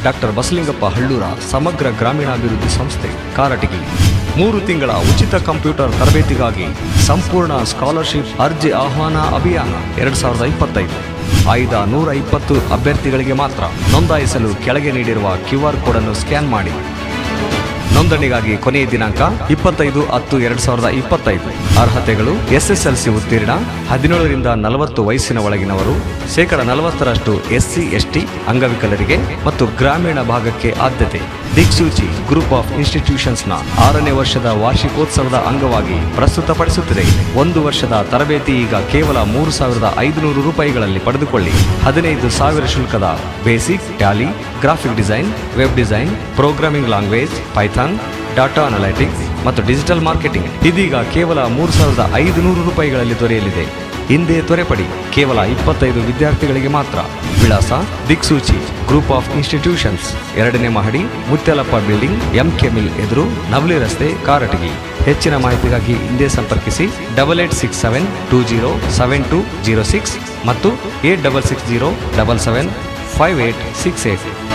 Doctor Basalingappa ಹಳ್ಳೂರ ಸಮಗ್ರ ಗ್ರಾಮೀಣಾಭಿವೃದ್ಧಿ ಸಂಸ್ಥೆ ಕಾರಟಗಿ 3 ತಿಂಗಳ ಉಚಿತ ಕಂಪ್ಯೂಟರ್ ತರಬೇತಿಗಾಗಿ ಸಂಪೂರ್ಣ ಸ್ಕಾಲರ್ಶಿಪ್ ಅರ್ಜಿ ಆಹ್ವಾನ ಅಭಿಯಾನ 2025 ಆಯ್ದ 120 ಅಭ್ಯರ್ಥಿಗಳಿಗೆ ಮಾತ್ರ. ನೋಂದಾಯಿಸಲು ಕೆಳಗೆ ನೀಡಿರುವ QR ಕೋಡ್ ಅನ್ನು ಸ್ಕ್ಯಾನ್ ಮಾಡಿ. ನೋಂದಣಿಗಾಗಿ ಕೊನೆಯ ದಿನಾಂಕ 25/10/2025. ಅರ್ಹತೆಗಳು SSLC ಉತ್ತೀರ್ಣ, 17 ರಿಂದ 40 ವಯಸ್ಸಿನ ಒಳಗಿನವರು, 40% SC ST ಅಂಗವಿಕಲರಿಗೆ ಮತ್ತು ಗ್ರಾಮೀಣ ಭಾಗಕ್ಕೆ ಆದ್ಯತೆ. ದಿಕ್ಸೂಚಿ ಗ್ರೂಪ್ ಆಫ್ ಇನ್ಸ್ಟಿಟ್ಯೂಷನ್ಸ್ನ 6ನೇ ವರ್ಷದ ವಾರ್ಷಿಕೋತ್ಸವದ ಅಂಗವಾಗಿ ಪ್ರಸ್ತುತಪಡಿಸುತ್ತಿದೆ. 1 ವರ್ಷದ ತರಬೇತಿ ಈಗ ಕೇವಲ 3,500 ರೂಪಾಯಿಗಳಲ್ಲಿ ಪಡೆದುಕೊಳ್ಳಿ. 15,000 ಶುಲ್ಕದ basic, tally, graphic design, web design, programming language, python, data analytics ಮತ್ತು ಡಿಜಿಟಲ್ ಮಾರ್ಕೆಟಿಂಗ್ ಇದೀಗ ಕೇವಲ 3,500 ರೂಪಾಯಿಗಳಲ್ಲಿ ದೊರೆಯಲಿದೆ. ಹಿಂದೆ ತ್ವರೆಪಡಿ. ಕೇವಲ 25 ವಿದ್ಯಾರ್ಥಿಗಳಿಗೆ ಮಾತ್ರ. ವಿಳಾಸ ದಿಕ್ಸೂಚಿ ಗ್ರೂಪ್ ಆಫ್ ಇನ್ಸ್ಟಿಟ್ಯೂಷನ್ಸ್, 2ನೇ ಮಹಡಿ, ಮುತ್ಯಾಲಪ್ಪ ಬಿಲ್ಡಿಂಗ್, MK ಮಿಲ್ ಎದುರು, ನವಲಿ ರಸ್ತೆ, ಕಾರಟಗಿ. ಹೆಚ್ಚಿನ ಮಾಹಿತಿಗಾಗಿ ಹಿಂದೆ ಸಂಪರ್ಕಿಸಿ 8867207206 ಮತ್ತು 8660775868.